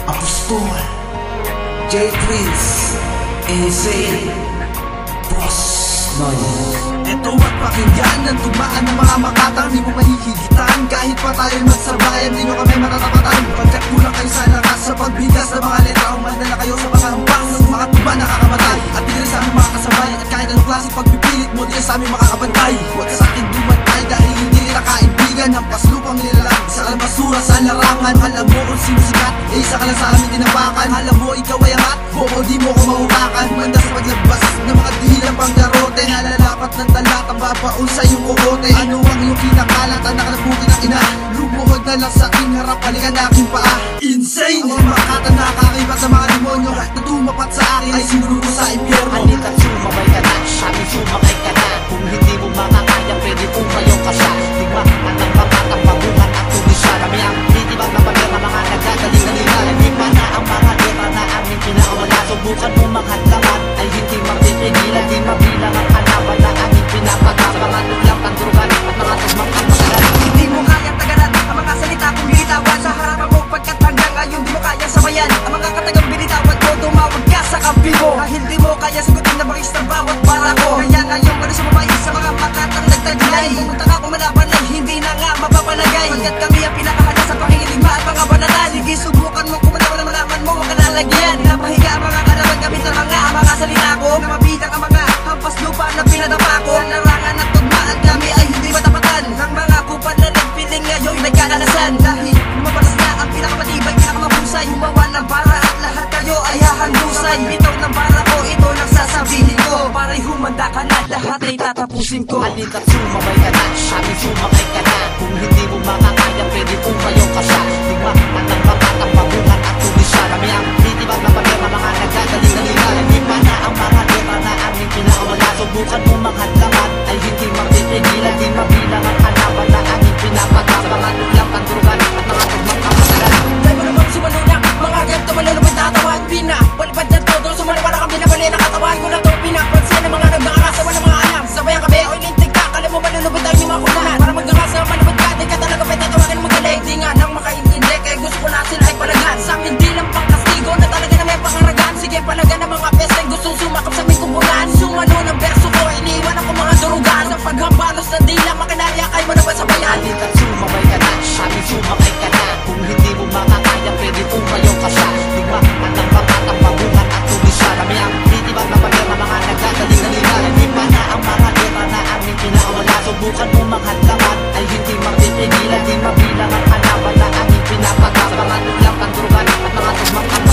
Apostol, J-Prince, Insane, Boss Noise. Ito at pakinggan ng tugmaan ng mga makatang di mo mahihigitan. Kahit pa tayo magsabayan, di nyo kami matatapatan. Pagkat kulang kayo sa lakas sa pagbigas ng mga letra, umanda na kayo sa mga hambang ng mga tuba nakakamatay. At di rin sa aming mga kasabay, at kahit anong klase pagpipilit mo, di sa aming makakabantay. Huwag ka sa akin dumantay dahil hindi nila kaibigan. Hampas lupang nilalang sa kalmasura sa larangan. Alam mo kung sino sikat, isa ka lang sa aming tinapakan. Alam mo ikaw ay angat, bobo di mo ko mahupakan. Umanda sa paglabas ng mga dihilang panggarote. Nalalapat ng talatang babaon sa iyong kukote. Ano ang iyong kinakalat, anak ng buti ng ina. Lumuhod na lang sa aking harap, halikan na aking paa. Insane! Mga makata nakakakibat sa mga demonyo na tumapat sa akin ay sinuro sa impyerno. Halika't sumabay ka na, sabi sumakay ka na. Kung hindi mo makakaya, pwede umayaw ka siya. Tigmaan ng bakatang pagungan at tulisya. Kami ang titibang na pader na mga nagkagaling-galingan. Hindi pa na ang mga letra na aming pinakawala. Subukan mo manghadlangan ay hindi magpipigilan. Di mabilang ang kalaban na aming pinapagapangan. Ulang ang drugan at mga tugmang ang magalan. Hindi mo kayang tagalan ang mga salita kong binitawan sa harapan mo, pagkat hanggang ngayon di mo kaya sabayan ang mga katagang binitawan ko. Tumawag ka sa kampi mo dahil di mo kaya sagutin na bangis ng bawat para ko. Kaya ngayon wala sumabay sa mga makatang nagtaglay. Pumunta ka kumalaban ay hindi na nga mapapalagay, pagkat kami ang pinakahanda sa pakikiligma at mga banatan. Sige subukan mo kumalaban na malaman mo ang kanalagyan. Napahiga ang mga kalaban gamit ng mga salita ko na mabilang ang mga hampas lupa na pinadapa ko. Larangan at tugma at kami ay hindi matapatan ng mga kupad na nagpiling ngayon nagkakalasan. Dahil lumabalas na ang pinakamatibay, pinakamahusay. Humawa ng bara at lahat kayo ay hahandusay. Bitaw ng bara ko, ito lang sasabihin ko. Para'y humanda ka na, lahat ay tatapusin ko. Halika't sumabay ka na, sabi sumakay ka na. Kung hindi mo makakaya, pwede umayaw ka siya. Tigmaan ng bakatang pagungan at tulisya. Kami ang titibang na pader na mga nagkagaling-galingan. Hindi pa na ang mga letra na aming pinakawala. Subukan mo manghadlangan ay hindi magpipigilan. Di mabilang ang kalaban na aming pinapagapangan. Ulang ang drugan at mga tugmang ang magalan. Tayo mo naman sumalunak, mga ganito malulubad na katawan. Palipad na todo, sumalawala kami na bali na katawan ko na to. Pinapansin ng mga nagkakasawa ng mga alam. Sabay ang kabe o ilintig ka, kala mo malulubad tayo ni mga kunan. Para magkakasa, malubad ka, di ka talaga pwede tawagan magaling. Di nga nang makaintindi, kaya gusto ko na sila ay palagan. Sa amin di lang pang kastigo na talaga na may pangaragan. Sige palagan ng mga pesteng gustong sumakap sa aming kumpulan. Sumalo ng verso ko, iniwan ako mga durugan. Sa paghambalos na dila, makinaya kayo mo na ba sabayan? Halika't sumabay ka na, sabi sumakay ka na. Kung hindi mo makakaya, pwede umayaw ka siya. Tigmaan ng bakatang pagungan at tulisya. Kami ang titibang na pader na mga nagkagaling-galingan. Hindi pa na ang mga letra na aming pinakawala. Subukan mo manghadlangan ay hindi magpipigilan. Di mabilang ang kalaban na aming pinapagapangan. Ulang ang drugan at mga tugmang ang